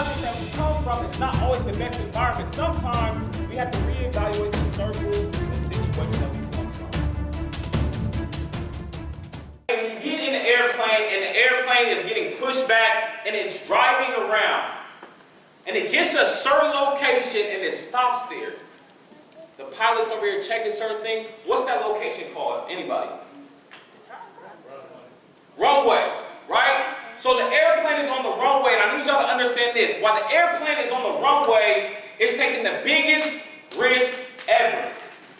environment that we come from is not always the best environment. Sometimes we have to reevaluate the circles and situations that we come from. When you get in the airplane and the airplane is getting pushed back and it's driving around and it gets to a certain location and it stops there. The pilot's over here checking certain things. What's that location called? Anybody? Runway, right? So the airplane is on the runway, and I need y'all to understand this. While the airplane is on the runway, it's taking the biggest risk ever.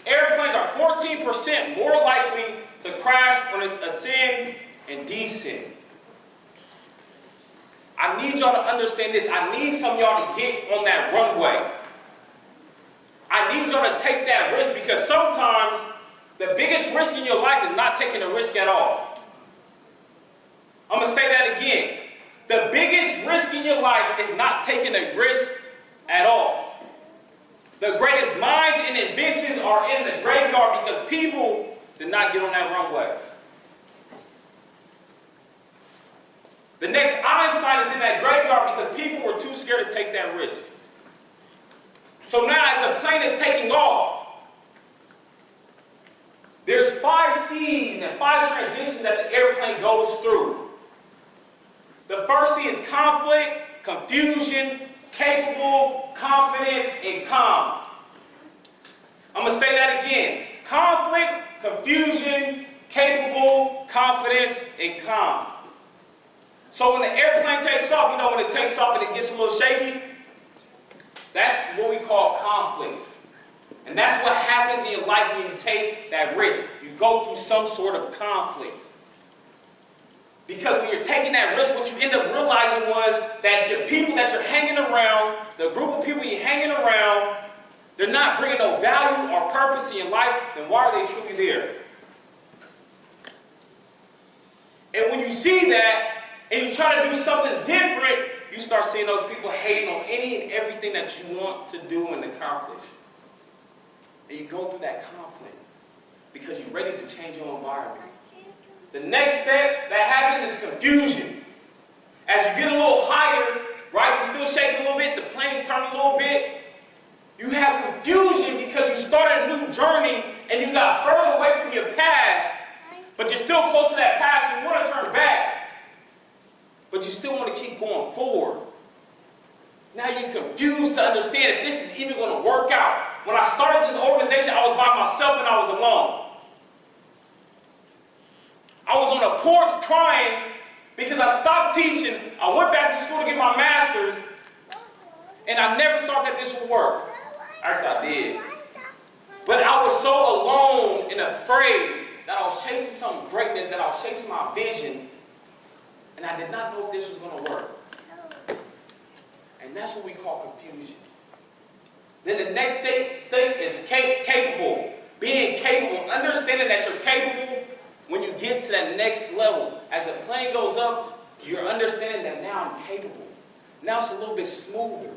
Airplanes are 14% more likely to crash when it's ascend and descend. I need y'all to understand this. I need some of y'all to get on that runway. I need y'all to take that risk because sometimes the biggest risk in your life is not taking a risk at all. I'm going to say that again. The biggest risk in your life is not taking a risk at all. The greatest minds and inventions are in the graveyard because people did not get on that runway. The next Einstein is in that graveyard because people were too scared to take that risk. So now as the plane is taking off, there's 5 C's and 5 transitions that the airplane goes through. The first C is conflict, confusion, capable, confidence, and calm. I'm going to say that again. Conflict, confusion, capable, confidence, and calm. So when the airplane takes off, you know when it takes off and it gets a little shaky? That's what we call conflict. And that's what happens in your life when you take that risk. You go through some sort of conflict. Because when you're taking that risk, what you end up realizing was that the people that you're hanging around, the group of people you're hanging around, they're not bringing no value or purpose in your life, then why are they truly there? And when you see that, and you try to do something different, you start seeing those people hating on any and everything that you want to do and accomplish. And you go through that conflict because you're ready to change your environment. The next step that happens is confusion. As you get a little higher, right, you still shake a little bit, the plane's turning a little bit. You have confusion because you started a new journey and you got further away from your past, but you're still close to that past and you want to turn back, but you still want to keep going forward. Now you're confused to understand if this is even going to work out. When I started this organization, I was by myself and I was alone. I was on a porch crying because I stopped teaching. I went back to school to get my master's, and I never thought that this would work. Actually, I did. But I was so alone and afraid that I was chasing some greatness, that I was chasing my vision, and I did not know if this was going to work. And that's what we call confusion. Then the next state is capable. Being capable, understanding that you're capable. When you get to that next level, as the plane goes up, you're understanding that now I'm capable. Now it's a little bit smoother.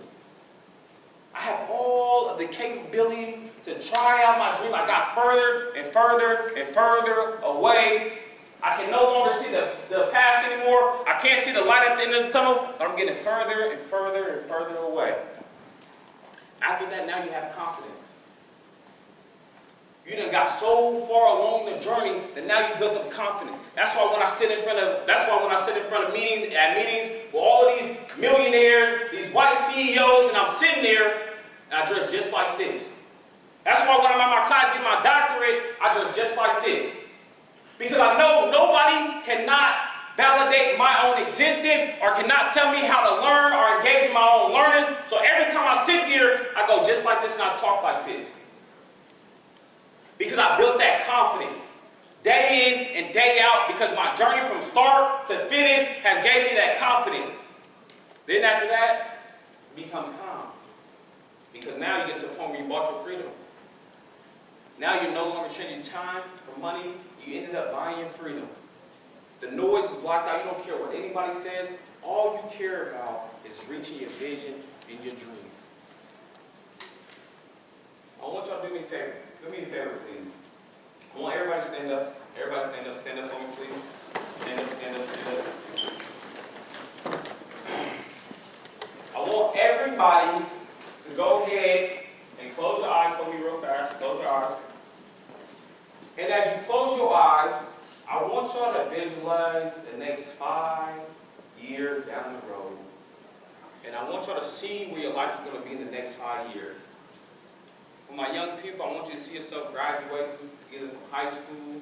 I have all of the capability to try out my dream. I got further and further and further away. I can no longer see the past anymore. I can't see the light at the end of the tunnel, but I'm getting further and further and further away. After that, now you have confidence. You done got so far along the journey that now you built up confidence. That's why when I sit in front of meetings with all of these millionaires, these white CEOs, and I'm sitting there and I dress just like this. That's why when I'm at my class getting my doctorate, I dress just like this. Because I know nobody cannot validate my own existence or cannot tell me how to learn or engage in my own learning. So every time I sit there, I go just like this and I talk like this. Because I built that confidence day in and day out because my journey from start to finish has gave me that confidence. Then after that, it becomes calm. Because now you get to the point where you bought your freedom. Now you're no longer trading time for money. You ended up buying your freedom. The noise is blocked out. You don't care what anybody says. All you care about is reaching your vision and your dream. I want y'all to do me a favor. Do me a favor, please. I want everybody to stand up. Everybody stand up. Stand up for me, please. Stand up, stand up, stand up. I want everybody to go ahead and close your eyes for me real fast. Close your eyes. And as you close your eyes, I want y'all to visualize the next 5 years down the road. And I want y'all to see where your life is going to be in the next 5 years. For my young people, I want you to see yourself graduating either from high school,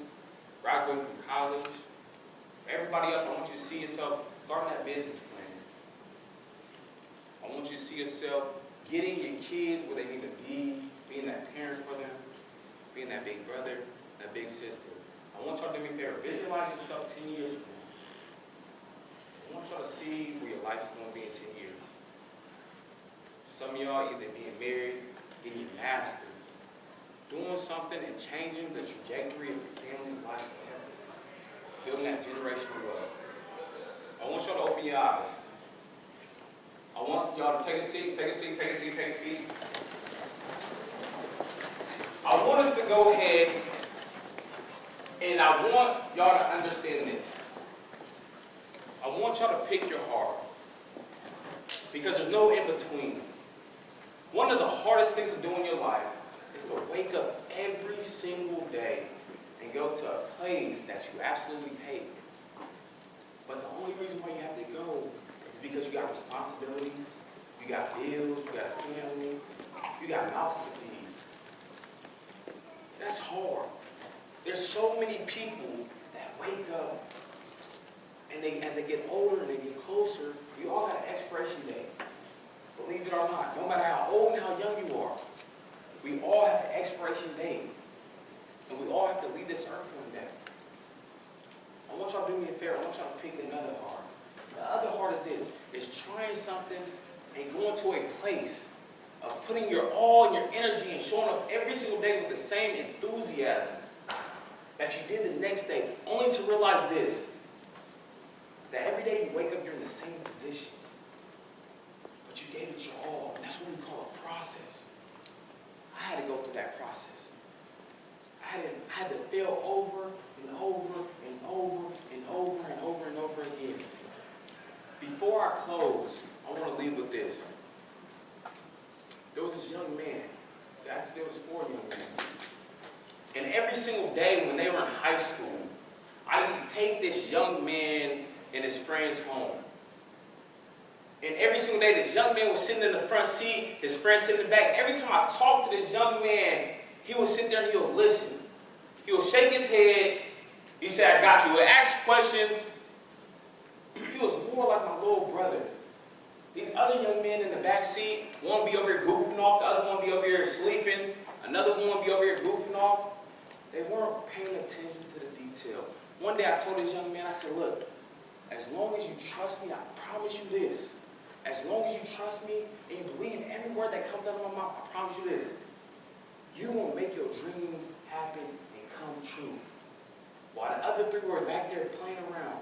graduating from college. For everybody else, I want you to see yourself starting that business plan. I want you to see yourself getting your kids where they need to be, being that parent for them, being that big brother, that big sister. I want y'all to do me a favor. Visualize yourself 10 years from now. I want y'all to see where your life is going to be in 10 years. Some of y'all either being married, getting your masters, doing something and changing the trajectory of your family's life forever. Building that generational wealth. I want y'all to open your eyes. I want y'all to take a seat, take a seat, take a seat, take a seat. I want us to go ahead and I want y'all to understand this. I want y'all to pick your heart. Because there's no in-between. One of the hardest things to do in your life is to wake up every single day and go to a place that you absolutely hate. But the only reason why you have to go is because you got responsibilities, you got bills, you got a family, you got mouths to feed. That's hard. There's so many people that wake up and as they get older and they get closer, you all got an expiration date. Believe it or not, no matter how old and how young you are, we all have an expiration date. And we all have to leave this earth one day. I want y'all to do me a favor. I want y'all to pick another heart. The other heart is this, is trying something and going to a place of putting your all and your energy and showing up every single day with the same enthusiasm that you did the next day, only to realize this, that every day you wake up, you're in the same position. But you gave it your all, and that's what we call a process. I had to go through that process. I had to fail over and over and over and over and over and over again. Before I close, I want to leave with this. There was this young man. Actually, there was 4 young men. And every single day when they were in high school, I used to take this young man and his friends home. And every single day, this young man was sitting in the front seat, his friend sitting in the back. Every time I talked to this young man, he would sit there and he would listen. He would shake his head. He said, I got you. He would ask questions. He was more like my little brother. These other young men in the back seat, one would be over here goofing off, the other one would be over here sleeping, another one would be over here goofing off. They weren't paying attention to the detail. One day I told this young man, I said, look, as long as you trust me, I promise you this. As long as you trust me and you believe every word that comes out of my mouth, I promise you this. You will make your dreams happen and come true. While the other 3 were back there playing around,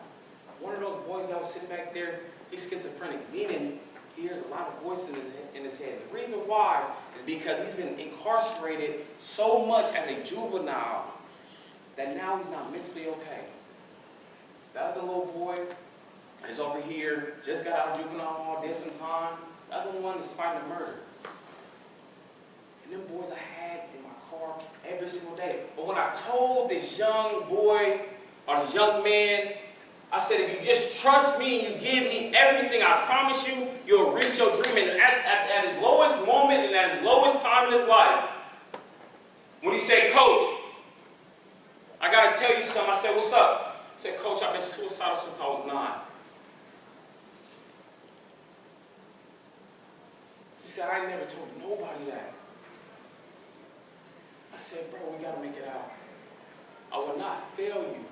one of those boys that was sitting back there, he's schizophrenic, meaning he hears a lot of voices in his head. The reason why is because he's been incarcerated so much as a juvenile that now he's not mentally okay. The other little boy is over here, just got out of juvenile hall, did some time. The other one is fighting a murder. And them boys I had in my car every single day. But when I told this young boy or this young man, I said, if you just trust me and you give me everything, I promise you, you'll reach your dream. And at his lowest moment and at his lowest time in his life, when he said, Coach, I got to tell you something. I said, what's up? He said, Coach, I've been suicidal since I was 9. He said, I never told nobody that. I said, bro, we got to make it out. I will not fail you.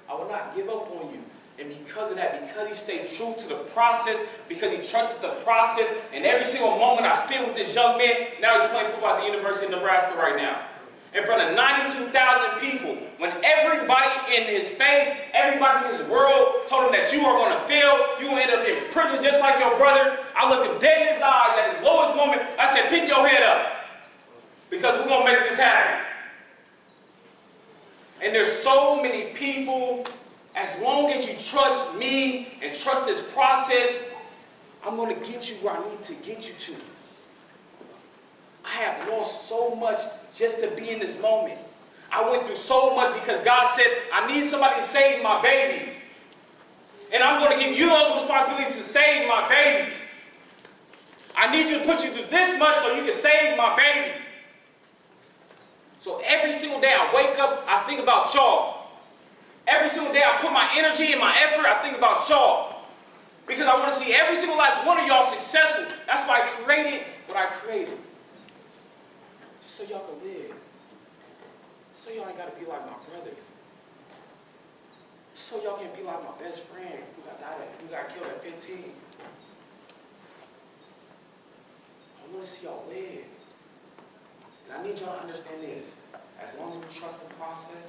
I will not give up on you. And because of that, because he stayed true to the process, because he trusted the process, and every single moment I spent with this young man, now he's playing football at the University of Nebraska right now. In front of 92,000 people. When everybody in his face, everybody in his world told him that you are going to fail, you will end up in prison just like your brother. I looked him dead in his eyes at his lowest moment. I said, pick your head up. Because we're going to make this happen. And there's so many people, as long as you trust me and trust this process, I'm going to get you where I need to get you to. I have lost so much just to be in this moment. I went through so much because God said, I need somebody to save my babies. And I'm going to give you those responsibilities to save my babies. I need you to put you through this much so you can save my babies. So every single day I wake up, I think about y'all. Every single day I put my energy and my effort, I think about y'all. Because I want to see every single last one of y'all successful. That's why I created what I created. Just so y'all can live. So y'all ain't got to be like my brothers. So y'all can be like my best friend who got killed at 15. I want to see y'all live. And I need y'all to understand this. As long as we trust the process,